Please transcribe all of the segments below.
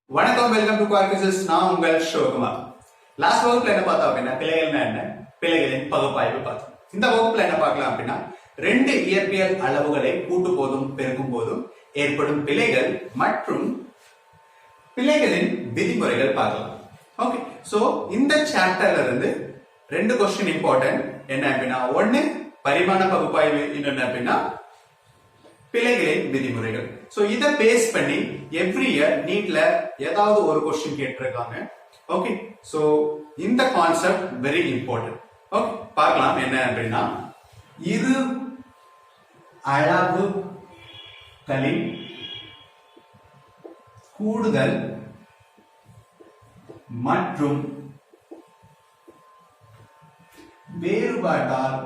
வணக்கம், welcome to குவார்கிசஸ். நான் உங்கள் சிவகுமார். லாஸ்ட் வகுப்புல என்ன பார்த்தோம் அப்படின்னா பிழைகள்னா என்ன, பிழைகளின் பகுப்பாய்வு பார்த்தோம். இந்த வகுப்புல என்ன பார்க்கலாம் அப்படின்னா ரெண்டு இயற்பியல் அளவுகளை கூட்டு போதும் பெருக்கும் போதும் ஏற்படும் பிழைகள் மற்றும் பிழைகளின் விதிமுறைகள் பார்க்கலாம். ஓகே, சோ இந்த சாப்டர்ல இருந்து ரெண்டு கொஸ்டின் இம்பார்ட்டன்ட். என்ன அப்படின்னா ஒன்னு பரிமாண பகுப்பாய்வு, இன்னொன்னு அப்படின்னா பிழைகளின் விதிமுறைகள். சோ இத பேஸ் பண்ணி எவ்ரி இயர் நீட்ல ஏதாவது ஒரு கொஸ்டின் கேட்டிருக்காங்க. ஓகே, சோ இந்த கான்செப்ட் வெரி இம்பார்ட்டன்ட். ஓகே, பார்க்கலாம் என்ன அப்படின்னா இரு அளவுகளின் கூடுதல் மற்றும் வேறுபாட்டால்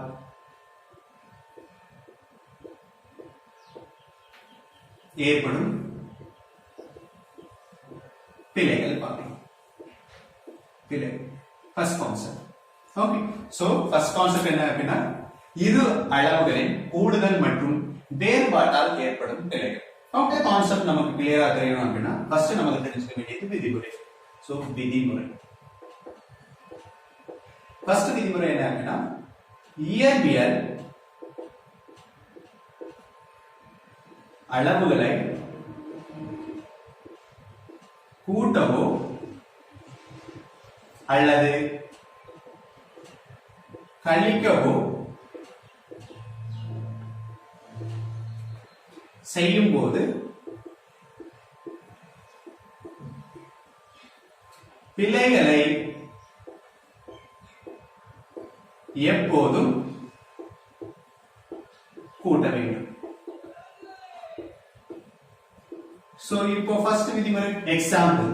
ஏற்படும் பிழைகள் பார்க்கலாம். பிழை first concept. Okay, so first concept என்ன அப்படின்னா இரு அளவுகளின் கூடுதல் மற்றும் வேறுபாட்டால் ஏற்படும் பிழைகள். ஓகே, கான்செப்ட் நமக்கு கிளியரா தெரியணும் அப்படின்னா ஃபர்ஸ்ட் நமக்கு தெரிஞ்சுக்க வேண்டியது விதிமுறை. சோ விதிமுறை, ஃபர்ஸ்ட் விதிமுறை என்ன அப்படின்னா இயற்பியல் அளவுகளை கூட்டவோ அல்லது கழிக்கவோ செய்யும் போது பிழைகளை எப்போதும் கூட்ட வேண்டும். சோ இப்போ ஃபர்ஸ்ட் விதிமுறை எக்ஸாம்பிள்,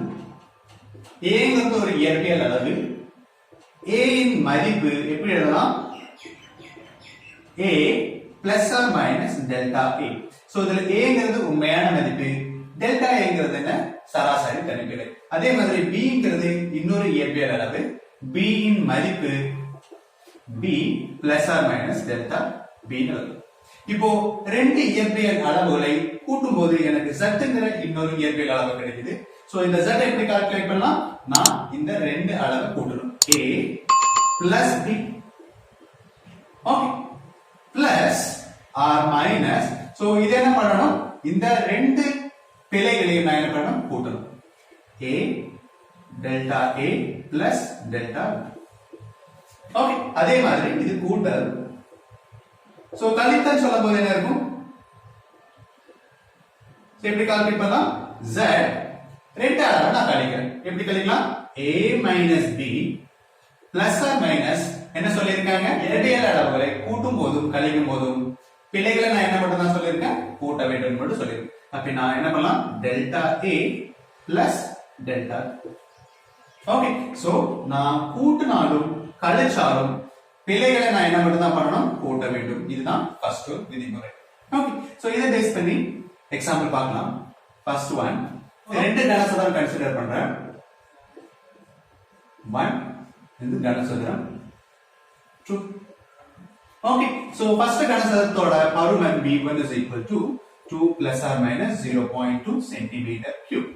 ஏங்கிறது ஒரு இயற்பியல் அளவு. a இன் மதிப்பு எப்படி எழுதலாம்? a plus or minus delta a. So இதுல a உண்மையான மதிப்பு, டெல்டா a என்ன? சராசரி தனிப்பிழை. அதே மாதிரி b இன்னொரு இயற்பியல் அளவு. b இன் மதிப்பு b plus or minus delta b. இப்போ ரெண்டு இயற்பியல் அளவுகளை கூட்டும் போது எனக்கு z இன்னொரு இயற்பியல் அளவு கிடைக்குது. சோ இந்த z எப்படி கால்குலேட் பண்ணலாம்? நான் இந்த ரெண்டு அளவை கூட்டணும். a plus b, okay, plus or minus. So இது என்ன பண்ணணும்? இந்த ரெண்டு பிழைகளையும் நான் என்ன பண்ணணும்? கூட்டணும். a delta a plus delta b. Okay, அதே மாதிரி இது கூட்டல். சோ கழித்தல் சொல்லும் போது என்ன இருக்கும்? எப்படி கால்குலேட் பண்ணலாம்? z ரெண்டு அளவை நான் கழிக்கிறேன். எப்படி கழிக்கலாம்? a minus b plus or minus என்ன சொல்லியிருக்காங்க? இயற்பியல் அளவுகளை கூட்டும் போதும் கழிக்கும் போதும் பிழைகளை நான் என்ன மட்டும் தான் சொல்லியிருக்கேன்? கூட்ட வேண்டும் மட்டும் சொல்லியிருக்கேன். அப்ப நான் என்ன பண்ணலாம்? Delta a plus delta. Okay, so நான் கூட்டினாலும் கழிச்சாலும் பிழைகளை நான் என்ன மட்டும் தான் பண்ணணும்? கூட்ட வேண்டும். இதுதான் ஃபர்ஸ்ட் விதிமுறை. ஓகே, சோ இதை பேஸ் பண்ணி எக்ஸாம்பிள் பார்க்கலாம். ஃபர்ஸ்ட் ஒன், ரெண்டு கனசதுரம் கன்சிடர் பண்றேன். 1 இது கனசதுரம் 2. ஓகே, சோ ஃபர்ஸ்ட் கனசதுரத்தோட பருமன் v1 is equal to 2 plus or minus 0.2 centimetre cube.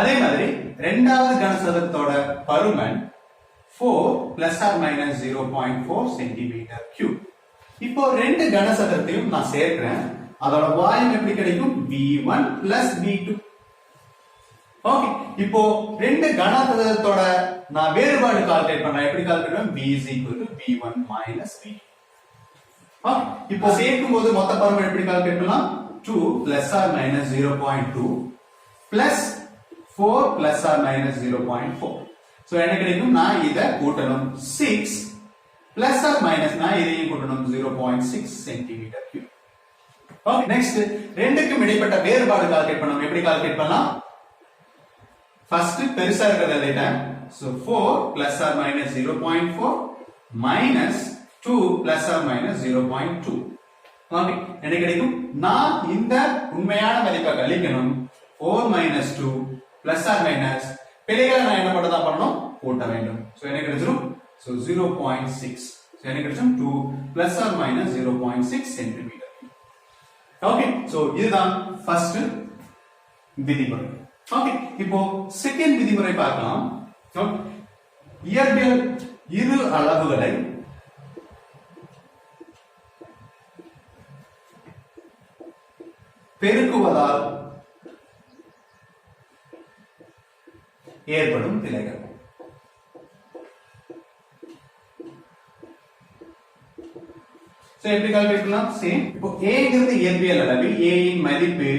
அதே மாதிரி இரண்டாவது கனசதுரத்தோட பருமன் 4 plus or minus 0.4 centimetre cube. இப்போ ரெண்டு கனசதுரத்தையும் நான் சேர்க்கிறேன். அதோட வால்யூம் எப்படி கிடைக்கும்? v1 plus v2. ஓகே, இப்போ ரெண்டு கனசதுரத்தோட நான் வேறுபாடு கால்குலேட் பண்றேன். எப்படி கால்குலேட் பண்ணுவேன்? v is equal to v1 minus v2. Okay, இப்போ சேர்க்கும் போது மொத்த பருமன் எப்படி கால்குலேட் பண்ணலாம்? 2 plus or minus 0.2 plus 4 plus or minus 0.4. So என்ன கிடைக்கும்? நான் இத கூட்டணும். 6 plus or minus நான் இதையும் கூட்டணும். 0.6 சென்டிமீட்டர் கியூப். ஓகே, நெக்ஸ்ட் ரெண்டுக்கும் இடைப்பட்ட வேறுபாடு கால்குலேட் பண்ணனும். எப்படி கால்குலேட் பண்ணலாம்? ஃபர்ஸ்ட் பெருசா இருக்கிறத எழுதிட்டேன். So 4 plus or minus 0.4 minus 2 plus or minus 0.2. Okay, என்ன கிடைக்கும்? நான் இந்த உண்மையான மதிப்பை கழிக்கணும். 4 minus 2 plus or minus பிழைகளை நான் என்ன மட்டும் தான் பண்ணணும்? கூட்ட வேண்டும். சோ என்ன கிடைச்சிரும்? சோ 0.6. சோ என்ன கிடைச்சிரும்? 2 plus or minus 0.6 centimetre. Okay, so இதுதான் ஃபர்ஸ்ட் விதிமுறை. ஓகே, இப்போ செகண்ட் விதிமுறை பார்க்கலாம். இயற்பியல் இரு அளவுகளை பெருக்குவதால் ஏற்படும் பிழைகள். எப்படி கால்குலேட் பண்ணலாம்? சேம். இப்போ a இயற்பியல் அளவு, a இன் மதிப்பு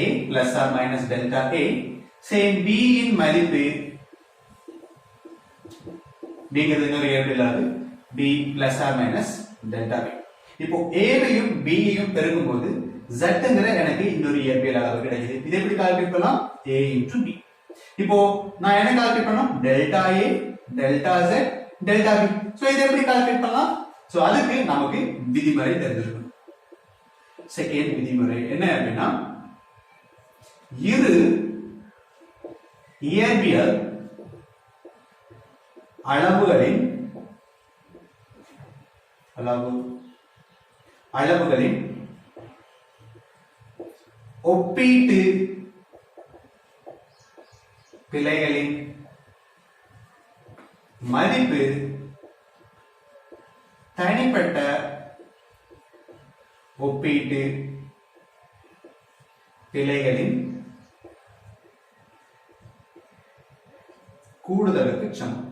a plus or minus delta a. Same b இன் மதிப்பு b இன்னொரு இயற்பியல் அளவு b plus or minus delta b. இப்போ a வையும் b யையும் பெருக்கும் போது z எனக்கு இன்னொரு இயற்பியல் அளவு கிடைக்குது. இதை எப்படி கால்குலேட் பண்ணலாம்? a into b. இப்போ நான் என்ன கால்குலேட் பண்ணனும்? delta a, delta z, delta b. So இதை எப்படி கால்குலேட் பண்ணலாம்? சோ அதுக்கு நமக்கு விதிமுறை தெரிஞ்சிருக்கணும். செகண்ட் விதிமுறை என்ன அப்படின்னா, இரு இயற்பியல் அளவுகளின் ஒப்பீட்டு பிழைகளின் மதிப்பு தனிப்பட்ட ஒப்பீட்டு பிழைகளின் கூடுதலுக்கு சமம்.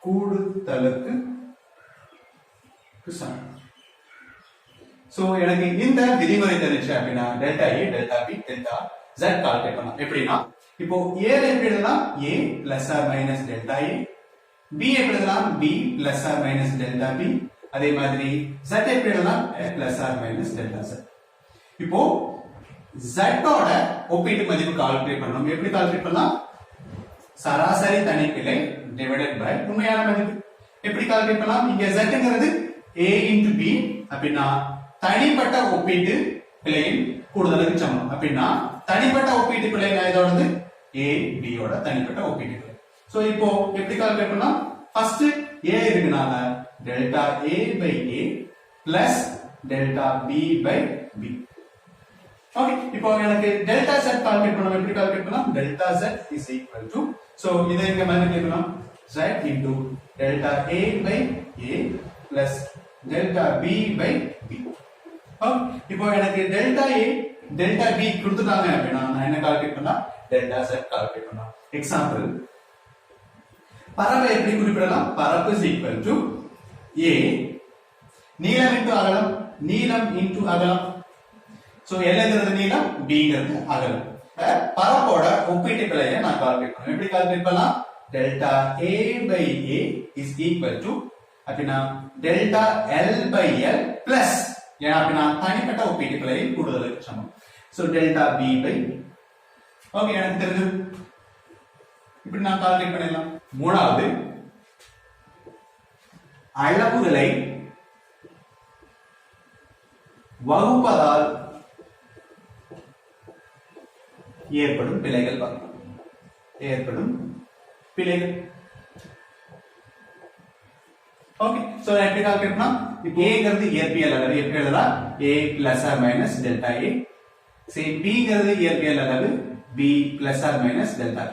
கூடுதலுக்கு சமம். சோ எனக்கு இந்த விதிமுறை தெரிஞ்சு அப்படின்னா delta A, delta B, delta Z calculate பண்ணலாம். எப்படின்னா, இப்போ ஏ எப்படி எழுதலாம்? A plus or minus delta A. B எப்படி எழுதலாம்? B plus or minus delta B. அதே மாதிரி ஜெட் எப்படி எழுதலாம்? Plus or minus delta Z. இப்போ ஜெட் ஓட ஒப்பீட்டு மதிப்பு கால்குலேட் பண்ணணும். எப்படி கால்குலேட் பண்ணலாம்? சராசரி தனிப்பிழை டிவைடட் பை உண்மையான மதிப்பு. எப்படி கால்குலேட் பண்ணலாம்? இங்க ஜெட்ங்கிறது a into b அப்படின்னா தனிப்பட்ட ஒப்பீட்டு பிழையின் கூடுதலுக்கு சமம். அப்படின்னா தனிப்பட்ட ஒப்பீட்டு பிழை இதோடது a b ஓட தனிப்பட்ட ஒப்பீட்டு பிழை. சோ இப்போ எப்படி கால்குலேட் பண்ணலாம்? ஃபர்ஸ்ட் a இருக்குனால delta a by a plus delta b by b. Okay, இப்போ எனக்கு டெல்டா z கால்குலேட் பண்ணனும். எப்படி கால்குலேட் பண்ணலாம்? Delta z is equal to, so இதை இங்க மல்டிப்ளை பண்ணலாம், z into delta a by a plus delta b by b. இப்போ எனக்கு டெல்டா a டெல்டா b கொடுத்துட்டாங்க அப்படின்னா நான் என்ன கால்குலேட் பண்ணா? டெல்டா z கால்குலேட் பண்ணலாம். எக்ஸாம்பிள், பரப்பை எப்படி குறிப்பிடலாம்? பரப்பு is equal to a நீளம் into அகலம், நீளம் into அகலம். சோ Lங்கிறது நீளம், Bங்கிறது அகலம். பரப்போட ஒப்பீட்டு பிழையை நான் கால்குலேட் பண்ணனும். எப்படி கால்குலேட் பண்ணலாம்? Delta a by a is equal to அப்படினா delta L by L plus, ஏன்னா அப்படினா தனிப்பட்ட ஒப்பீட்டு பிழையை கூடுதலுக்கு சமம். So delta B by, okay, எனக்கு தெரிஞ்சு இப்படி நான் கால்குலேட் பண்ணிடலாம். மூணாவது, அளவுகளை வகுப்பதால் ஏற்படும் பிழைகள் பார்க்கலாம். ஏற்படும் பிழைகள். ஓகே, சோ எப்படி கால்குலேட் பண்ணலாம்? இப்போ a ங்கிறது இயற்பியல் அளவு, எப்படி எழுதலாம்? a plus or minus delta a. Say b ங்கிறது இயற்பியல் அளவு, b plus or minus delta.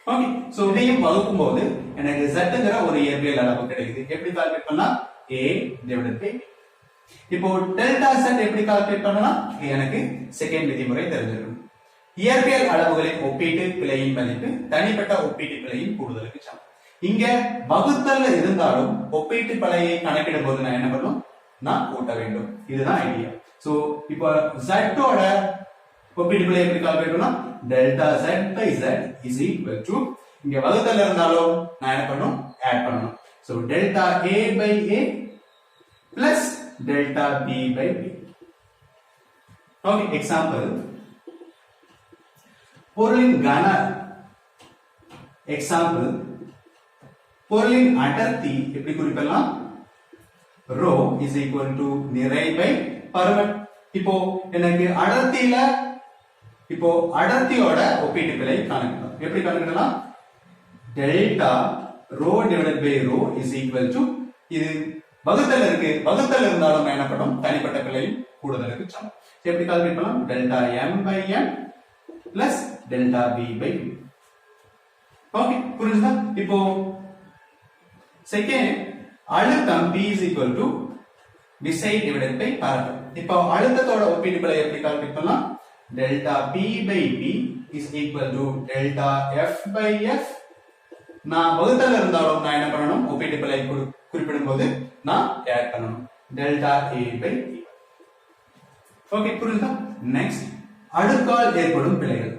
Okay, so இதையும் வகுக்கும் போது எனக்கு z ங்கற ஒரு இயற்பியல் அளவு கிடைக்குது. எப்படி கால்குலேட் பண்ணலாம்? a divided by b. இப்போ டெல்டா z எப்படி கால்குலேட் பண்ணலாம்? எனக்கு செகண்ட் விதிமுறை தெரிஞ்சிருக்கும். இயற்பியல் அளவுகளின் ஒப்பீட்டு பிழையின் மதிப்பு தனிப்பட்ட ஒப்பீட்டு பிழையின் கூடுதலுக்கு சமம். இங்க வகுத்தல் இருந்தாலும் ஒப்பீட்டு பிழையை கணக்கிடும் போது நான் என்ன பண்ணணும்? நான் கூட்ட வேண்டும். இதுதான் ஐடியா. சோ இப்போ z ஓட ஒப்பீட்டு பிழை எப்படி கால்குலேட் பண்ணலாம்? Delta z by z is equal to, இங்க வகுத்தல் இருந்தாலும் நான் என்ன பண்ணணும்? ஆட் பண்ணணும். So delta a by a plus delta b by b. Okay, example, பொருளின் கன, எக்ஸாம்பிள், பொருளின் அடர்த்தி எப்படி குறிப்பிடலாம்? rho is equal to நிறை by பருமன். இப்போ எனக்கு அடர்த்தியில, இப்போ அடர்த்தியோட ஒப்பீட்டு பிழை கணக்கிடலாம். எப்படி கணக்கிடலாம்? Delta rho divided by rho is equal to, இது வகுத்தல் இருக்கு, வகுத்தல் இருந்தாலும் என்ன பண்ணும், தனிப்பட்ட பிழையும் கூடுதலுக்கு சமம். எப்படி கால்குலேட் பண்ணலாம், delta m by n plus delta b by b. Okay, புரிஞ்சுதா? இப்போ செகண்ட் அழுத்தம் p is equal to விசை divided by பரப்பு. இப்போ அழுத்தத்தோட ஒப்பீட்டு பிழை எப்படி கால்குலேட் பண்ணலாம், delta p by p is equal to delta f by f. நான் வகுத்தல் இருந்தாலும் நான் என்ன பண்ணணும், ஒப்பீட்டு பிழை குறிப்பிடும் போது நான் ஆட் பண்ணணும், delta a by b. Okay, புரியுதா? நெக்ஸ்ட் அடுக்கால் ஏற்படும் பிழைகள்.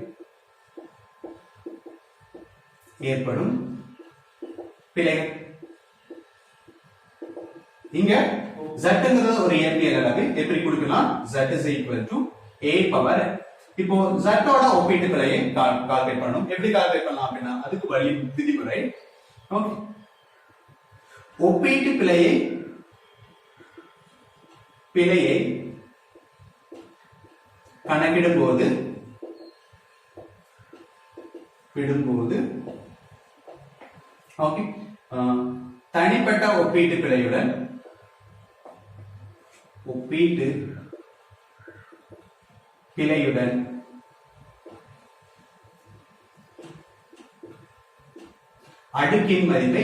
ஏற்படும் பிழைகள் இங்க z ஒரு இயற்பியல் அளவு, எப்படி கொடுக்கலாம், z is equal to a power n. இப்போ z ஓட ஒப்பீட்டு பிழையை கால்குலேட் பண்ணணும். எப்படி கால்குலேட் பண்ணலாம் அப்படின்னா அதுக்கு வழி விதிமுறை. ஓகே, ஒப்பீட்டு பிழையை கணக்கிடும் போது ஓகே, தனிப்பட்ட ஒப்பீட்டு பிழையுடன் அடுக்கின் மதிப்பை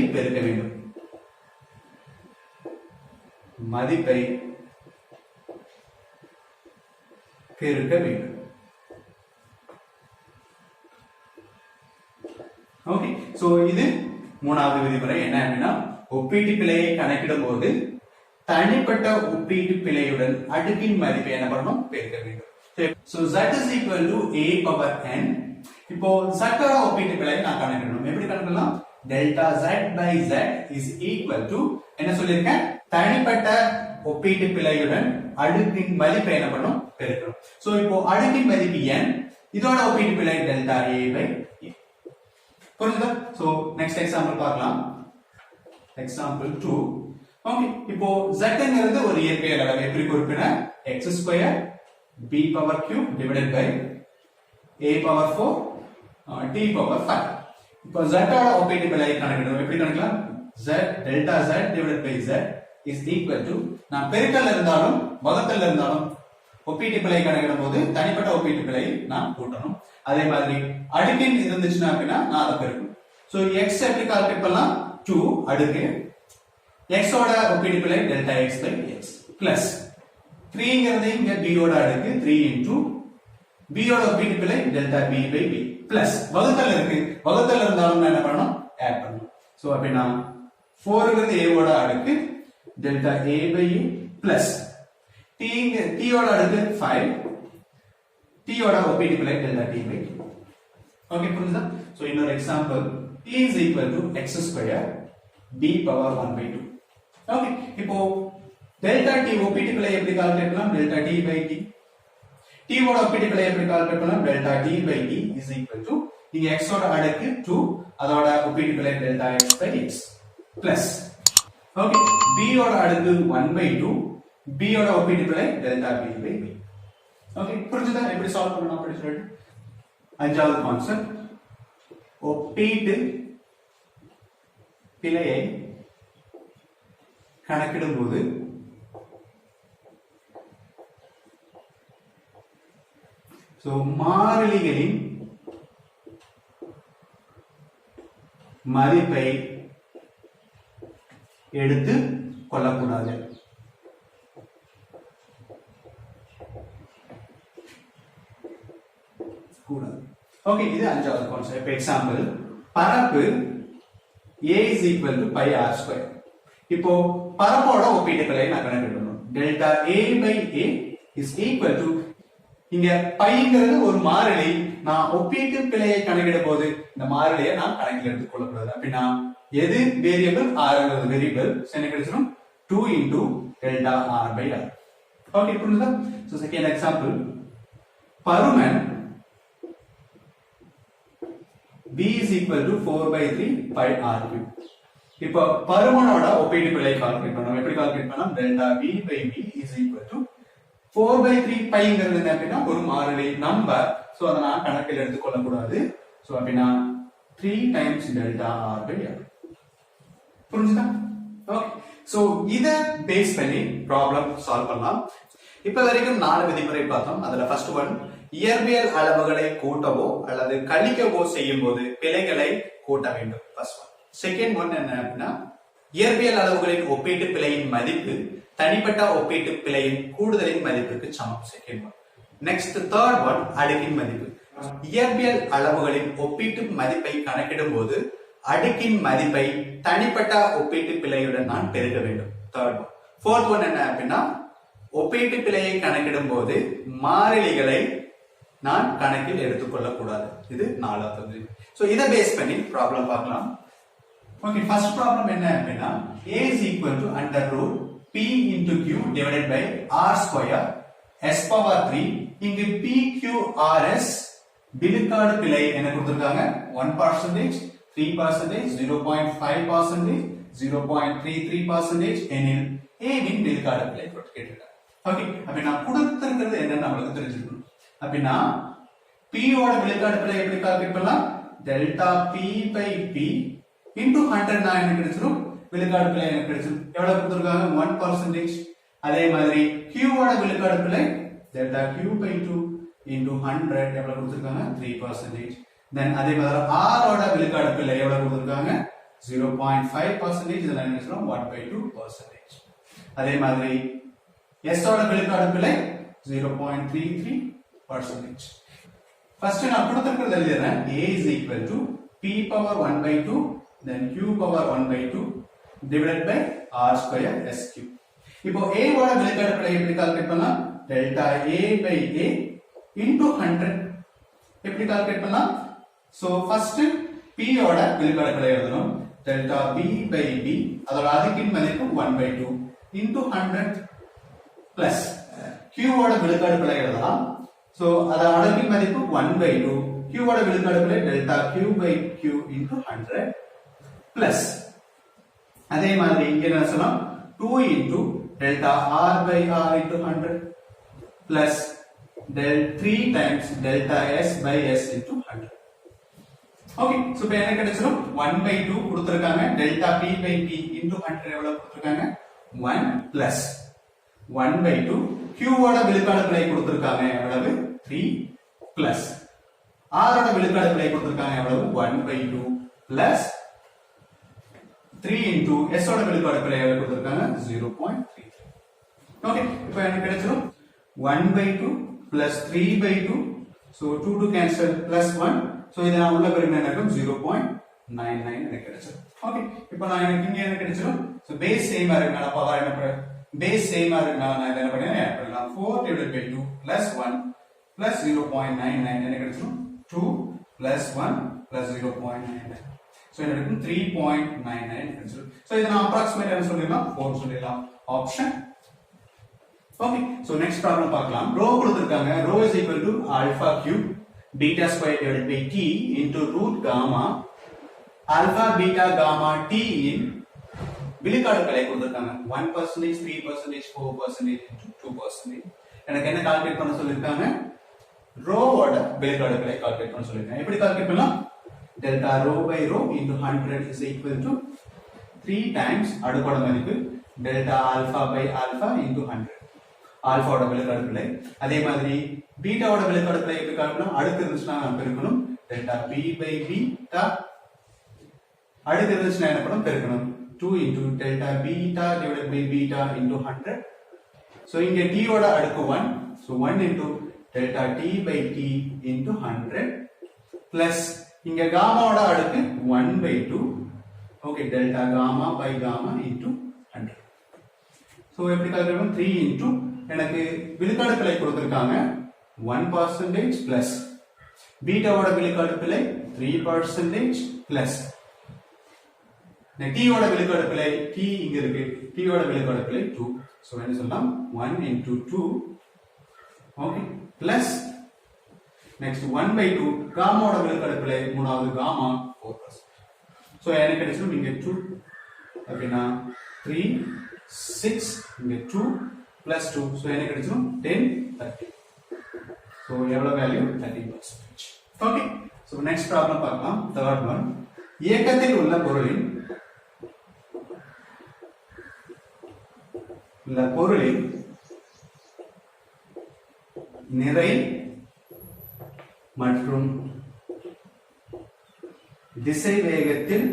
பெருக்க வேண்டும். ஓகே, சோ இது மூணாவது விதிமுறை. என்ன அப்படின்னா ஒப்பீட்டு பிழையை கணக்கிடும் போது தனிப்பட்ட ஒப்பீட்டு பிழையுடன் அடுக்கின் மதிப்பை என்ன பண்ணணும், பெருக்க வேண்டும். So z is equal to a power n. இப்போ z ஓட ஒப்பீட்டு பிழையை நான் கணக்கிடணும். எப்படி கணக்கிடலாம், delta z by z is equal to என்ன சொல்லிருக்கேன், தனிப்பட்ட ஒப்பீட்டு பிழையுடன் அடுக்கின் மதிப்பை என்ன பண்ணணும், பெருக்கணும். சோ இப்போ அடுக்கின் மதிப்பு n, இதோட ஒப்பீட்டு பிழை டெல்டா a by a. புரியுதா? சோ நெக்ஸ்ட் எக்ஸாம்பிள் பார்க்கலாம். எக்ஸாம்பிள் 2. ஓகே, இப்போ z ங்கிறது ஒரு இயற்பியல் அளவு. எப்படி குறிப்பிட, x square b power cube divided by a power 4 t power 5. இப்போ z ஓட ஒப்பீட்டு பிழையை கணக்கிடணும். எப்படி கணக்கிடலாம், z delta z divided by z is equal to, நான் பெருக்கல்ல இருந்தாலும் வகுத்தல்ல இருந்தாலும் ஒப்பீட்டு பிழை கணக்கிடும் போது தனிப்பட்ட ஒப்பீட்டு பிழை நான் கூட்டணும். அதே மாதிரி அடுக்கின் இருந்துச்சுன்னா அப்படின்னா நான் அதை பெருக்கணும். சோ x எப்படி கால்குலேட் பண்ணலாம், 2 அடுக்கு x ஓட ஒப்பீட்டு பிழை delta x by x plus 3 ங்கிறது இங்க b ஓட அடுக்கு 3 into b ஓட ஒப்பீட்டு பிழை delta b by b plus வகுத்தல் இருக்கு, வகுத்தல் இருந்தாலும் என்ன பண்ணணும், ஆட் பண்ணணும். சோ அப்படினா 4 ங்கிறது a ஓட அடுக்கு delta a by a plus t ஓட அடுக்கு 5, t ஓட ஒப்பீட்டு பிழை delta t by t. Okay, புரியுதா? சோ இன்னொரு example, t is equal to x square b power 1 by 2. Okay, இப்போ டெல்டா t ஒப்பீட்டு பிழை எப்படி கால்குலேட் பண்ணலாம், delta t by t. t ஓட ஒப்பீட்டு பிழை எப்படி கால்குலேட் பண்ணலாம், delta t by t is equal to இங்க x ஓட அடுக்கு 2, அதோட ஒப்பீட்டு பிழை delta x by x plus okay b ஓட அடுக்கு 1 by 2, b ஓட ஒப்பீட்டு பிழை delta b by b. Okay, புரிஞ்சுதா எப்படி சால்வ் பண்ணனும் அப்படி சொல்லிட்டு. அஞ்சாவது கான்செப்ட், ஒப்பீட்டு பிழையை கணக்கிடும் போது மாறிலிகளின் மதிப்பை எடுத்து கொள்ளக்கூடாது. ஓகே, இது அஞ்சாவது கான்செப்ட். எக்ஸாம்பிள், பரப்பு a is equal to pi r square. இப்போ பரப்போட ஒப்பீட்டு பிழையை நான் கணக்கிடணும். Delta a by a is equal to, இங்க பைங்கிறது ஒரு மாறிலி, நான் ஒப்பீட்டு பிழையை கணக்கிடும் போது இந்த மாறிலியை நான் கணக்கில் எடுத்துக் கொள்ளக்கூடாது. அப்படின்னா எது வேரியபிள், r வேரியபிள், என்ன கிடைச்சிடும், 2 into delta r by r. Okay, புரியுதா? சோ செகண்ட் எக்ஸாம்பிள், பருமன் b is equal to 4 by 3 pi r cube. இப்போ பருமனோட ஒப்பீட்டு பிழை கால்குலேட் பண்ணனும். எப்படி கால்குலேட் பண்ணலாம், delta b by b is equal to 4 by 3 பைங்கிறது என்ன அப்படின்னா ஒரு மாறிலி நம்பர், சோ அத நான் கணக்கில் எடுத்துக் கொள்ள கூடாது. சோ அப்படினா 3 times delta r by r. புரிஞ்சுதா? ஓகே, சோ இத பேஸ் பண்ணி ப்ராப்ளம் சால்வ் பண்ணலாம். இப்ப வரைக்கும் 4 விதிமுறை பார்த்தோம். அதுல ஃபர்ஸ்ட் ஒன், இயற்பியல் அளவுகளை கூட்டவோ அல்லது கழிக்கவோ செய்யும் போது பிழைகளை கூட்ட வேண்டும். First one. செகண்ட் ஒன் என்ன அப்படின்னா, இயற்பியல் அளவுகளின் ஒப்பீட்டு பிழையின் மதிப்பு தனிப்பட்ட ஒப்பீட்டு பிழையின் கூடுதலின் மதிப்புக்கு சமம். Second one. Next third one, அடுக்கின் மதிப்பு. இயற்பியல் அளவுகளின் ஒப்பீட்டு மதிப்பை கணக்கிடும் போது அடுக்கின் மதிப்பை தனிப்பட்ட ஒப்பீட்டு பிழையுடன் நான் பெருக்க வேண்டும். Third one. ஃபோர்த் ஒன் என்ன அப்படின்னா, ஒப்பீட்டு பிழையை கணக்கிடும் போது மாறிலிகளை நான் கணக்கில் எடுத்துக்கொள்ள கூடாது. இது 4வது. சோ இத பேஸ் பண்ணி ப்ராப்ளம் பார்க்கலாம். ஓகே, ஃபர்ஸ்ட் ப்ராப்ளம் என்ன அப்படின்னா, a is equal to under root p into q divided by r square s power 3. இங்கு p q r s விழுக்காடு பிழை என்ன கொடுத்திருக்காங்க? 1%, 3%, 0.5%, 0.33% எனில் a வின் விழுக்காடு பிழை கேட்டிருக்காங்க. ஓகே, அப்ப நான் கொடுத்திருக்கிறது என்னன்னு நம்மளுக்கு தெரிஞ்சுக்கணும். அப்படின்னா p ஓட விழுக்காடு பிழை எப்படி கால்குலேட் பண்ணலாம்? Delta p by p into 100 நான் எனக்கு கிடைச்சிரும். விழுக்காடு பிழை எனக்கு கிடைச்சிரும். எவ்வளவு கொடுத்திருக்காங்க? 1%. அதே மாதிரி q ஓட விழுக்காடு பிழை டெல்டா q by 2 into 100 எவ்வளவு கொடுத்திருக்காங்க? 3%. தென் அதே மாதிரி r ஓட விழுக்காடு பிழை எவ்வளவு கொடுத்திருக்காங்க? 0.5%. இதெல்லாம் என்ன சொல்றோம்? 1/2%. அதே மாதிரி s ஓட விழுக்காடு பிழை 0.33%. ஃபர்ஸ்ட் நான் கொடுத்திருக்கிறது எழுதுறேன். a is equal to p power 1/2 then q power 1/2 divided by r square sq. இப்போ a ஓட விழுக்காடு பிழை எப்படி கால்குலேட் பண்ணலாம்? Delta a by a into 100 எப்படி கால்குலேட் பண்ணலாம்? சோ ஃபர்ஸ்ட் p ஓட விழுக்காடு பிழை எழுதணும். டெல்டா b by b அதோட அடுக்கின் மதிப்பு 1/2 into 100 plus q ஓட விழுக்காடு பிழை எழுதலாம். சோ அதோட அடுக்கின் மதிப்பு 1/2 q ஓட விழுக்காடு பிழை delta q by q into 100 plus அதே மாதிரி இங்க என்ன சொல்லலாம்? 2 into delta r by r into 100 plus del 3 times delta s by s into 100. Okay, so இப்போ என்ன கிடைச்சிரும்? 1/2 கொடுத்திருக்காங்க. delta p by p into 100 எவ்வளவு கொடுத்திருக்காங்க? 1 plus 1/2 q ஓட விழுக்காடு பிழை கொடுத்திருக்காங்க எவ்வளவு? 3 plus r ஓட விழுக்காடு பிழை கொடுத்திருக்காங்க எவ்வளவு? 1/2 plus 3 into s ஓட விழுக்காடு பிழை எவ்வளவு கொடுத்திருக்காங்க? 0.33. ஓகே, இப்போ என்ன கிடைச்சிரும்? 1/2 plus 3/2. so 2 to cancel plus 1. so இத நான் உள்ள பெருக்கினா என்ன இருக்கும்? 0.99 எனக்கு கிடைச்சிரும். ஓகே, இப்போ நான் எனக்கு இங்க என்ன கிடைச்சிரும்? so base சேமா இருக்குனால பவர் என்ன பண்ண? base சேமா இருக்குனால நான் என்ன பண்ணேன்? ஆட் பண்ணலாம். 4 divided by 2 plus 1 plus 0.99 என்ன கிடைச்சிரும்? 2 plus 1 plus 0.99. so என்ன இருக்கும்? 3.99 கிடைச்சிரும். so இத நான் approximate என்ன சொல்லிடலாம்? 4 சொல்லிடலாம். Option. Okay, so next problem பார்க்கலாம். ரோ கொடுத்திருக்காங்க. Rho is equal to alpha cube beta square divided by t into root gamma alpha beta gamma t in விழுக்காடு பிழை கொடுத்திருக்காங்க. 1%, 3%, 4% into 2%. எனக்கு என்ன கால்குலேட் பண்ண சொல்லிருக்காங்க? ரோவோட விழுக்காடு பிழை கால்குலேட் பண்ண சொல்லிருக்காங்க. எப்படி கால்குலேட் பண்ணலாம்? delta rho by rho into 100 is equal to 3 times அடுக்கோட மதிப்பு delta alpha by alpha into 100. ஆல்பாவோட விழுக்காடு பிழை. அதே மாதிரி பீட்டாவோட விழுக்காடு பிழை எப்படி கால்குலேட்? அடுக்கு இருந்துச்சுன்னா நான் பெருக்கணும். டெல்டா b by beta அடுக்கு இருந்துச்சுன்னா என்ன பண்ணணும்? பெருக்கணும். 2 into delta beta divided by beta into 100. so இங்க t ஓட அடுக்கு 1. so 1 into delta t by t into 100 plus இங்க காமாவோட அடுக்கு 1/2. okay, delta gamma by gamma into 100. so எப்படி கால்குலேட் பண்ணணும்? 3 into எனக்கு விழுக்காடு பிழை கொடுத்திருக்காங்க 1% plus பீட்டாவோட விழுக்காடு பிழை 3% plus t ஓட விழுக்காடு பிழை t இங்க இருக்கு. t ஓட விழுக்காடு பிழை 2. சோ என்ன சொல்லலாம்? 1 into 2. ஓகே, plus next 1/2 காமாவோட விழுக்காடு பிழை மூணாவது காமா 4%. சோ எனக்கு கிடைச்சிரும் இங்க 2 அப்படினா 3 6 இங்க 2 plus 2. so என்ன கிடைச்சிரும்? 10 30. so எவ்வளவு value? 30%. okay, so next problem பார்க்கலாம். third one, இயக்கத்தில் உள்ள பொருளின் உள்ள பொருளின் நிறை மற்றும் திசை வேகத்தில்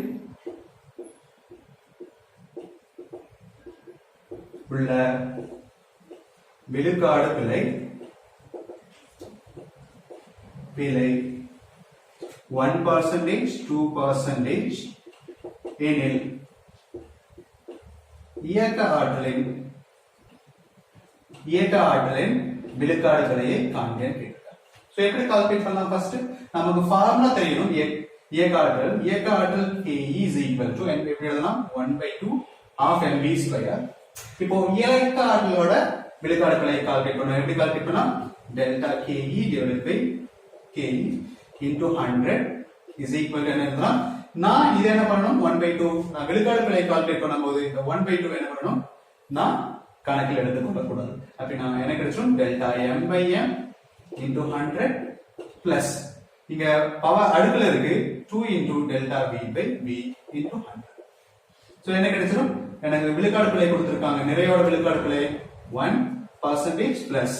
உள்ள விழுக்காடு பிழை 1%, 2% எனில் இயக்க ஆற்றலின் விழுக்காடு பிழையை காண்க கேட்கிறார். சோ எப்படி கால்குலேட் பண்ணலாம்? ஃபர்ஸ்ட் நமக்கு ஃபார்முலா தெரியணும். இயக்க ஆற்றல் Ke is equal to எப்படி எழுதலாம்? 1/2 of mv². இப்போ இயக்க ஆற்றலோட விழுக்காடு பிழையை கால்குலேட் பண்ணனும். எப்படி கால்குலேட் பண்ணலாம்? delta Ke divided by Ke into 100 is equal to என்ன எழுதலாம்? நான் இது என்ன பண்ணனும்? 1/2 நான் விழுக்காடு பிழையை கால்குலேட் பண்ணும்போது இந்த 1/2 என்ன பண்ணனும்? நான் கணக்கில் எடுத்துக்கொள்ள கூடாது. அப்ப நான் என்ன கிடைச்சும் delta m/m into 100 plus இங்க பவர் அடுக்குல இருக்கு 2 into delta v/v into 100. So என்ன கிடைச்சிரும்? எனக்கு விழுக்காடு பிழை கொடுத்திருக்காங்க. நிறையோட விழுக்காடு பிழை 1% plus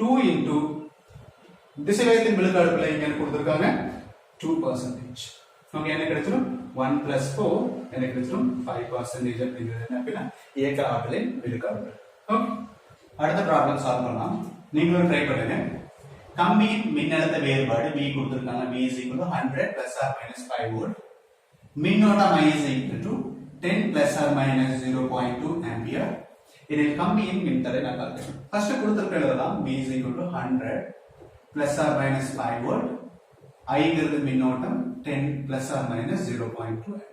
2 into திசைவேகத்தின் விழுக்காடு பிழை இங்க கொடுத்திருக்காங்க 2%. ஓகே என்ன கிடைச்சிரும்? 1 plus 4 என்ன கிடைச்சிரும்? 5% அப்படிங்கிறது என்ன அப்படின்னா இயக்க ஆற்றலின் விழுக்காடு பிழை. ஓகே அடுத்த ப்ராப்ளம் சால்வ் பண்ணலாம். நீங்களும் ட்ரை பண்ணுங்க. கம்பியின் மின்னழுத்த வேறுபாடு V கொடுத்திருக்காங்க. V is equal to 100 plus or minus 5 volt. மின்னோட்டம் I is equal to 10 plus or minus 0.2 ampere. இதில் கம்பியின் மின்தடை நான் கால்குலேட். ஃபர்ஸ்ட் கொடுத்திருக்க எழுதலாம். V is equal to 100 plus or minus 5 volt. I ங்கிறது மின்னோட்டம் 10 plus or minus 0.2 ampere.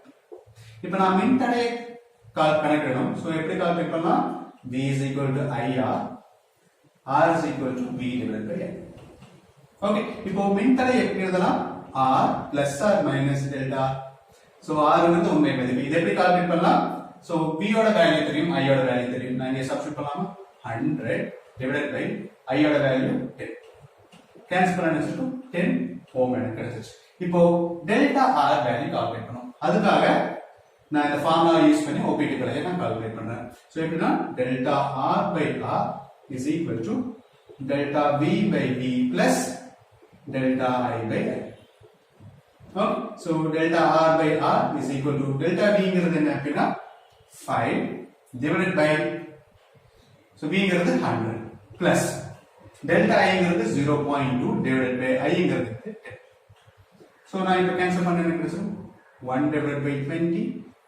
இப்போ நான் மின்தடையை கணக்கிடணும். சோ எப்படி கால்குலேட் பண்ணலாம்? V is equal to IR. R is equal to V divided by N. Okay இப்போ மின்தடை எப்படி எழுதலாம்? R plus or minus delta. So R ங்கிறது உண்மை மதிப்பு. இதை எப்படி கால்குலேட் பண்ணலாம்? சோ V யோட வேல்யூ தெரியும், I யோட வேல்யூ தெரியும். நான் இங்க சப்ஸ்டிட்யூட் பண்ணலாமா? 100 divided by I யோட வேல்யூ 10. கேன்சல் பண்ணா 10 ஓம் எனக்கு கிடைச்சிருச்சு. இப்போ டெல்டா R வேல்யூ கால்குலேட் பண்ணனும். அதுக்காக நான் இந்த ஃபார்முலா யூஸ் பண்ணி OPT பிழையை நான் கால்குலேட் பண்றேன். சோ எப்படினா delta R by R is equal to delta V by V plus delta I by I. Okay, so delta R by R is equal to delta V ங்கிறது என்ன அப்படினா 5 divided by so V ங்கிறது 100 plus delta I ங்கிறது 0.2 divided by I ங்கிறது 10. So நான் இத cancel பண்ணா என்ன கிடைக்கும்? 1 divided by 20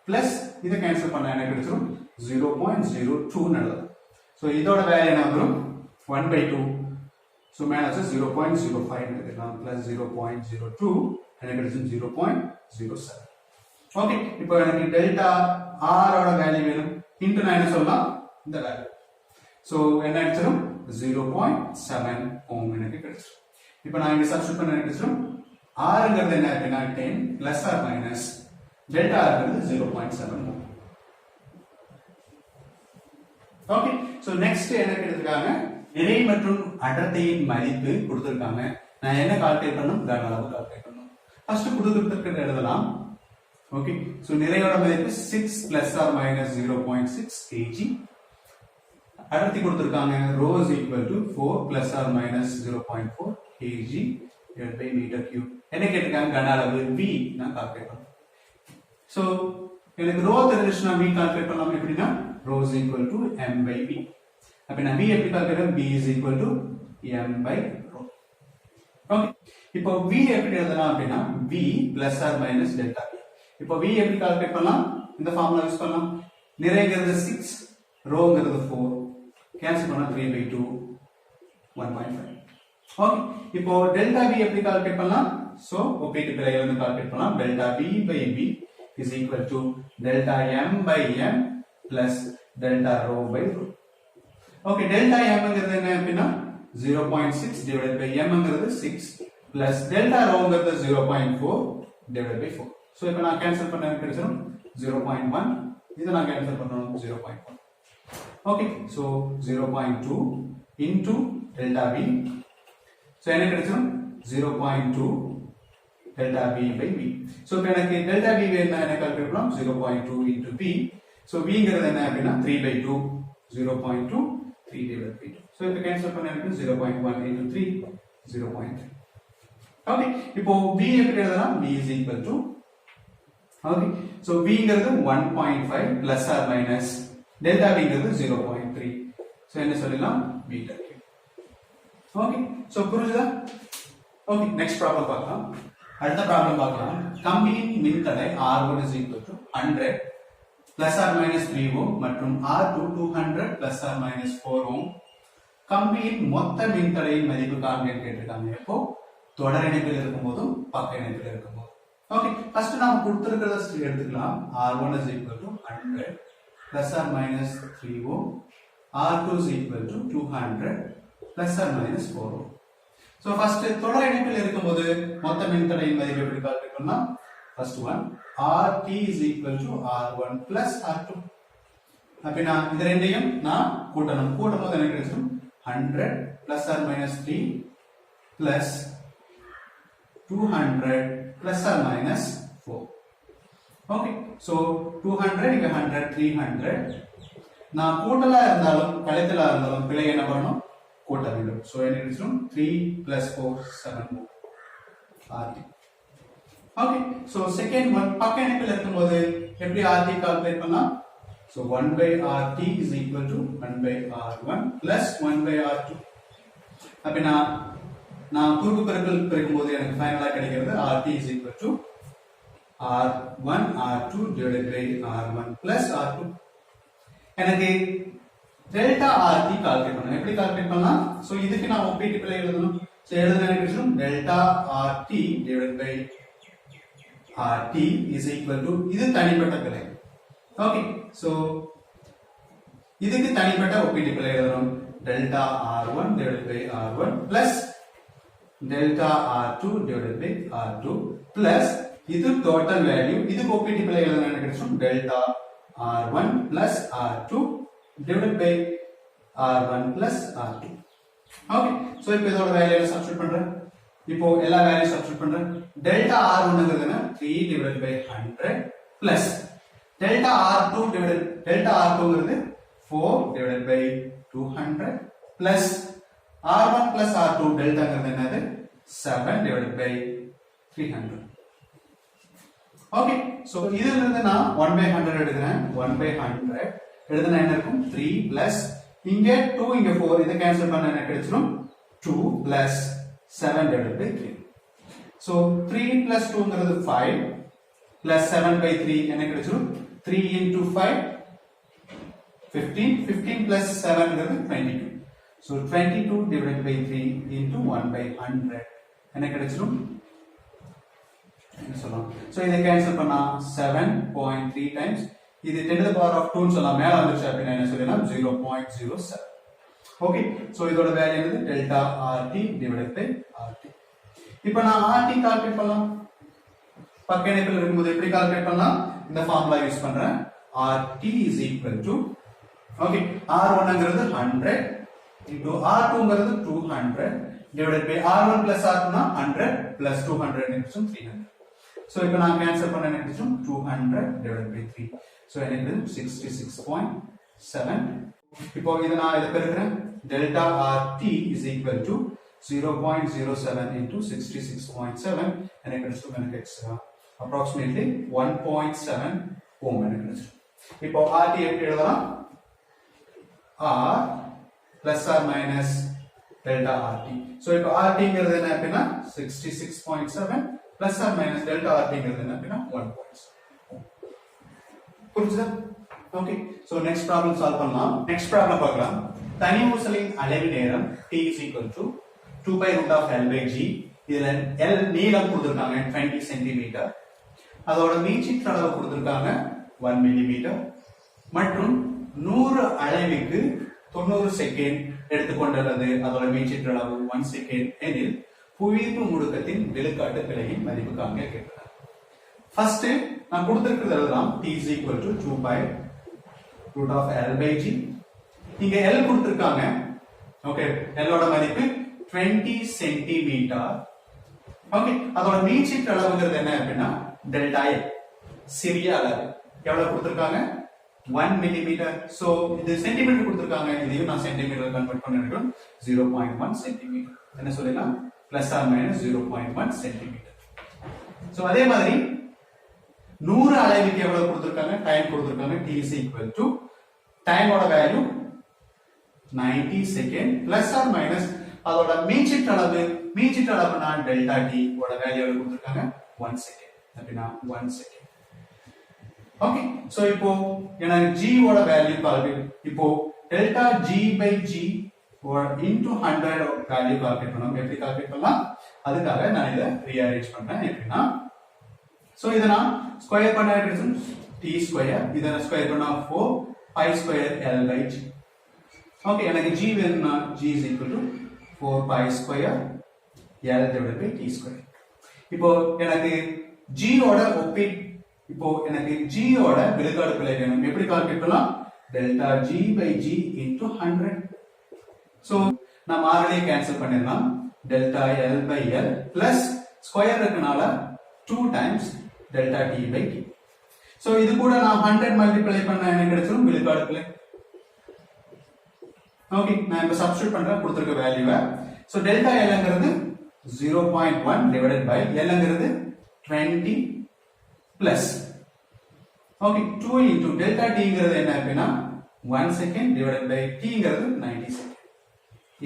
plus இத கேன்சல் பண்ணா என்ன கிடைக்கும்? 0.02 நடக்கும். So இதோட வேல்யூ என்ன வரும்? 1/2. So minus 0.05 எடுக்கலாம் plus 0.02 எனக்கு கிடைக்கும் 0.07. ஓகே இப்போ எனக்கு டெல்டா R ஓட வேல்யூ வேணும். இன்டு நான் என்ன சொல்லலாம்? இந்த வேல்யூ. So என்ன கிடைச்சிரும்? 0.7 ஓம் எனக்கு கிடைச்சிரும். இப்போ நான் இங்க சப்ஸ்டிட்யூட் பண்ண எனக்கு கிடைச்சிரும் R ங்கிறது என்ன அப்படினா 10 plus or minus delta R ங்கிறது 0.7 ஓம். ஓகே சோ நெக்ஸ்ட் என்ன கேட்டிருக்காங்க? நிறை மற்றும் அடர்த்தியின் மதிப்பு கொடுத்திருக்காங்க. நான் என்ன கால்குலேட் பண்ணனும்? கன அளவு கால்குலேட் பண்ணனும். ஃபர்ஸ்ட் கொடுத்திருக்கிறது எழுதலாம். ஓகே சோ நிறையோட மதிப்பு 6 plus or minus 0.6 kg. அடர்த்தி கொடுத்திருக்காங்க rho is equal to 4 plus or minus 0.4 kg divided by meter cube. என்ன கேட்டிருக்காங்க? கன அளவு V நான் கால்குலேட் பண்ணனும். சோ எனக்கு rho தெரிஞ்சுச்சுனா V கால்குலேட் பண்ணலாம். எப்படினா rho is equal to m by V. அப்ப நான் V எப்படி calculate? V is equal to m by rho. Okay இப்போ V எப்படி எழுதலாம் அப்படினா V plus or minus delta V. இப்போ V எப்படி கால்குலேட் பண்ணலாம்? இந்த ஃபார்முலா யூஸ் பண்ணலாம். நிறைங்கிறது 6, ரோங்கிறது 4. கேன்சல் பண்ணா 3/2 1.5. ஓகே இப்போ டெல்டா V எப்படி கால்குலேட் பண்ணலாம்? சோ ஒப்பீட்டு பிழையை வந்து கால்குலேட் பண்ணலாம். Delta V by V is equal to delta m by m plus delta rho by rho. Okay delta m ங்கிறது என்ன அப்படினா 0.6 divided by m ங்கிறது 6 plus delta rho ங்கிறது 0.4 divided by 4. சோ இப்போ நான் கேன்சல் பண்ணா எனக்கு கிடைச்சிரும் 0.1. இத நான் கேன்சல் பண்ணனும் 0.1. Okay so 0.2 into delta V. So எனக்கு கிடைச்சிரும் 0.2 delta V by V. So இப்போ எனக்கு delta V வேணும்னா என்ன கால்குலேட் பண்ணலாம்? 0.2 into V. சோ V ங்கிறது என்ன அப்படினா 3/2 0.2 3 divided by 2. So இப்போ கேன்சல் பண்ண எனக்கு 0.1 into 3 0.3. ஓகே இப்போ b எப்படி எழுதலாம் b is equal to okay so b ங்கிறது 1.5 plus or minus delta b ங்கிறது 0.3. so என்ன சொல்லலாம் beta cube. ஓகே so புரியுதா? ஓகே நெக்ஸ்ட் ப்ராப்ளம் பார்க்கலாம். அடுத்த ப்ராப்ளம் பார்க்கலாம். கம்பியின் மின்தடை R1 is equal to 100 plus or minus 3 ohm மற்றும் R2 200 plus or minus 4 ohm. கம்பியின் மொத்த மின்தடையின் மதிப்பு காண்பேன்னு கேட்டிருக்காங்க. எப்போ தொடர் இணைப்பில் இருக்கும்போது பக்க இணைப்பில் இருக்கும்போது. ஓகே ஃபர்ஸ்ட் நாம கொடுத்திருக்கிறத எடுத்துக்கலாம். R1 is equal to 100 plus or minus 3 ohm. R2 is equal to 200 plus or minus 4 ohm. So first தொடர் இணைப்பில் இருக்கும்போது மொத்த மின்தடையின் மதிப்பு எப்படி கால்குலேட் பண்ணலாம்? First one RT is equal to R1 plus R2. அப்படினா இந்த ரெண்டையும் நான் கூட்டணும். கூட்டும்போது எனக்கு கிடைக்கும் 100 plus or minus 3 plus 200 plus or minus 4. Okay, so 200 இங்க 100 300. நான் கூட்டலா இருந்தாலும் கழித்தலா இருந்தாலும் பிழை என்ன பண்ணணும்? கூட்ட வேண்டும். So என்ன கிடைக்கும்? 3 plus 4 7 RT. Okay, so second one பக்க இணைப்பில் இருக்கும்போது எப்படி RT கால்குலேட் பண்ணலாம்? So 1 by RT is equal to 1 by R1 plus 1 by R2. அப்படினா நான் குறுக்கு பெருக்கல் பெருக்கும்போது எனக்கு ஃபைனலா கிடைக்கிறது RT is equal to R1 R2 divided by R1 plus R2. எனக்கு டெல்டா RT கால்குலேட் பண்ணனும். எப்படி கால்குலேட் பண்ணலாம்? சோ இதுக்கு நான் ஒப்பீட்டு பிழை எழுதணும். சோ எழுதுனா எனக்கு கிடைக்கும் delta RT divided by RT is equal to இது தனிப்பட்ட பிழை. ஓகே சோ இதுக்கு தனிப்பட்ட ஒப்பீட்டு பிழை எழுதணும். Delta R1 divided by R1 plus delta R2 divided by R2 plus இது டோட்டல் வேல்யூ. இதுக்கு ஒப்பீட்டு பிழை எழுதணும். எனக்கு கிடைக்கும் delta R1 plus R2 divided by R1 plus R2. Okay so இப்போ இதோட வேல்யூ சப்ஸ்டிட்யூட் பண்றேன். இப்போ எல்லா வேல்யூ சப்ஸ்டிட்யூட் பண்றேன். Delta R1 ங்கிறதுனா 3 divided by 100 plus delta R2 divided delta R2 ங்கிறது 4 divided by 200 plus R1 plus R2 delta ங்கிறது என்னது 7 divided by 300. Okay so இதுல இருந்து நான் 1 by 100 எடுக்கிறேன். 1 by 100 எடுத்தா என்ன இருக்கும்? 3 plus இங்க 2 இங்க 4 இத கேன்சல் பண்ணா என்ன கிடைச்சிரும்? 2 plus 7 divided by 3. So 3 plus 2 ங்கிறது 5 plus 7 by 3 என்ன கிடைச்சிரும்? 3 into 5 15 15 plus 7 ங்கிறது 22. So 22 divided by 3 into 1 by 100 என்ன கிடைச்சிரும்? என்ன சொல்லலாம்? So இத கேன்சல் பண்ணா 7.3 times இது 10 to the power of 2 ன்னு சொல்லலாம். மேல வந்துருச்சு அப்படினா என்ன சொல்லலாம்? 0.07. ஓகே சோ இதோட வேல்யூ என்னது? Delta RT divided by RT. இப்போ நான் RT கால்குலேட் பண்ணலாம். பக்க இணைப்பில் இருக்கும்போது எப்படி கால்குலேட் பண்ணலாம்? இந்த ஃபார்முலா யூஸ் பண்றேன். RT is equal to okay R1 ங்கிறது 100 into R2 ங்கிறது 200 divided by R1 plus R2 னா 100 plus 200 equals 300. சோ இப்போ நான் கேன்சல் பண்ண எனக்கு கிடைக்கும் 200 divided by 3. சோ எனக்கு 66.7. இப்போ இத நான் இத பெருக்குறேன். Delta RT is equal to 0.07 into 66.7 எனக்கு கிடைக்கும் எனக்கு எக்ஸ்ட்ரா approximately 1.7 ohm எனக்கு கிடைக்கும். இப்போ RT எப்படி எழுதலாம்? R plus or minus delta RT. So இப்போ RT ங்கிறது என்ன அப்படினா 66.7 plus or minus delta RT ங்கிறது என்ன அப்படினா 1.7. புரியுதா? Okay so next problem solve பண்ணலாம். நெக்ஸ்ட் ப்ராப்ளம் பார்க்கலாம். தனி ஊசலின் அலைவு நேரம் t is equal to 2 by root of L by G. இதுல L நீளம் கொடுத்திருக்காங்க 20 cm. அதோட மீச்சிற்ற அளவு கொடுத்திருக்காங்க 1 mm மற்றும் 100 அலைவுக்கு 90 செகண்ட் எடுத்துக்கொண்டுள்ளது. அதோட மீச்சிற்ற அளவு 1 செகண்ட் எனில் புவியீர்ப்பு முடுக்கத்தின் விழுக்காட்டு பிழையின் மதிப்பு காண்க கேட்கிறார். ஃபர்ஸ்ட் நான் கொடுத்திருக்கிறது எழுதலாம். t is equal to 2 by root of L by G. இங்க L கொடுத்திருக்காங்க. ஓகே L ஓட மதிப்பு 20 சென்டிமீட்டர். ஓகே அதோட மீச்சிற்ற அளவுங்கிறது என்ன அப்படின்னா டெல்டா L சிறிய அளவு. எவ்வளவு கொடுத்திருக்காங்க? 1 millimeter. So இது சென்டிமீட்டர் கொடுத்திருக்காங்க, இதையும் நான் சென்டிமீட்டர் கன்வர்ட் பண்ணிருக்கேன். 0.1 சென்டிமீட்டர். என்ன சொல்லலாம்? Plus or minus 0.1 centimetre. So அதே மாதிரி 100 அலைவுக்கு எவ்வளவு கொடுத்திருக்காங்க? டைம் கொடுத்திருக்காங்க. t is equal to time ஓட value 90 second plus or minus அதோட மீச்சிட்ட அளவுனா டெல்டா t ஓட வேல்யூ எவ்வளவு கொடுத்திருக்காங்க? 1 செகண்ட். அப்படினா 1 செகண்ட். ஓகே, சோ இப்போ எனக்கு g ஓட வேல்யூ கால்குலேட், இப்போ delta g by g into 100 value calculate பண்ணனும். எப்படி கால்குலேட் பண்ணலாம்? அதுக்காக நான் இத ரீஅரேஞ்ச் பண்றேன். எப்படினா சோ இத நான் ஸ்கொயர் பண்ணா கிடைக்கும் t ஸ்கொயர், இத நான் ஸ்கொயர் பண்ணா 4 pi square l by g. Okay, எனக்கு g வேணும்னா g is equal to 4 pi square l divided by t square. இப்போ எனக்கு g ஓட இப்போ எனக்கு g ஓட விழுக்காடு பிழை வேணும். எப்படி கால்குலேட் பண்ணலாம்? Delta g by g into 100. So நான் மாறிலியை கேன்சல் பண்ணிடலாம். Delta l by l plus square இருக்கனால 2 times delta t by t. So இது கூட நான் 100 மல்டிப்ளை பண்ணா என்ன கிடைச்சிரும்? விழுக்காடு பிழை. ஓகே, நான் இப்ப சப்ஸ்டிட்யூட் பண்றேன் கொடுத்திருக்க வேல்யூவை. சோ டெல்டா l ங்கிறது 0.1 divided by l ங்கிறது 20 plus okay 2 into delta t ங்கிறது என்ன அப்படினா 1 second divided by t ங்கிறது 90 second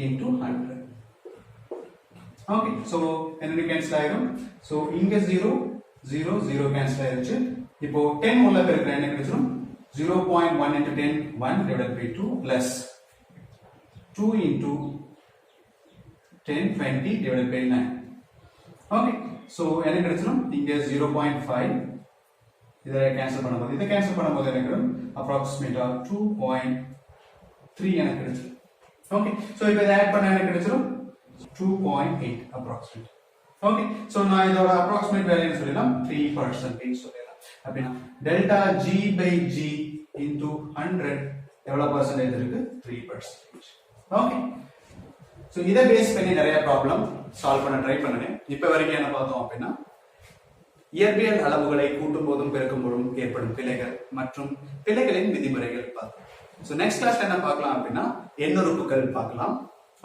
into 100. okay, so என்ன கேன்சல் ஆயிடும்? so இங்க 0 0 0 கேன்சல் ஆயிருச்சு. இப்போ 10 உள்ள பெருக்கற என்ன கிடைச்சிரும்? 0.1 into 10 1 divided by 2 plus 2 into 10 20 divided by 9. okay, so என்ன கிடைச்சிரும்? இங்க 0.5 இத கேன்சல் பண்ணும்போது இத கேன்சல் பண்ணும்போது எனக்கு அப்ராக்ஸிமேட்டா 2.3 எனக்கு கிடைச்சிரும். ஓகே, சோ இப்போ இத ஆட் பண்ணா எனக்கு கிடைச்சிரும் 2.8 அப்ராக்ஸிமேட். ஓகே, சோ நான் இதோட அப்ராக்ஸிமேட் வேல்யூ சொல்லலாம் 3% சொல்லலாம். அப்படினா delta g by g into 100 எவ்வளவு பர்சன்டேஜ் இருக்கு? 3%. ஓகே, சோ இத பேஸ் பண்ணி நிறைய ப்ராப்ளம் சால்வ் பண்ண ட்ரை பண்ணுங்க. இப்போ வரைக்கும் என்ன பார்த்தோம் அப்படினா இயற்பியல் அளவுகளை கூட்டும் போதும் பெருக்கும் போதும் ஏற்படும் பிழைகள் மற்றும் பிழைகளின் விதிமுறைகள் பார்த்தோம். சோ நெக்ஸ்ட் கிளாஸ்ல என்ன பார்க்கலாம் அப்படின்னா எண்ணுறுப்புகள் பார்க்கலாம்.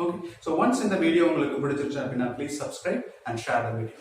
ஓகே, சோ ஒன்ஸ் இந்த வீடியோ உங்களுக்கு பிடிச்சிருச்சு அப்படின்னா please subscribe and share the video.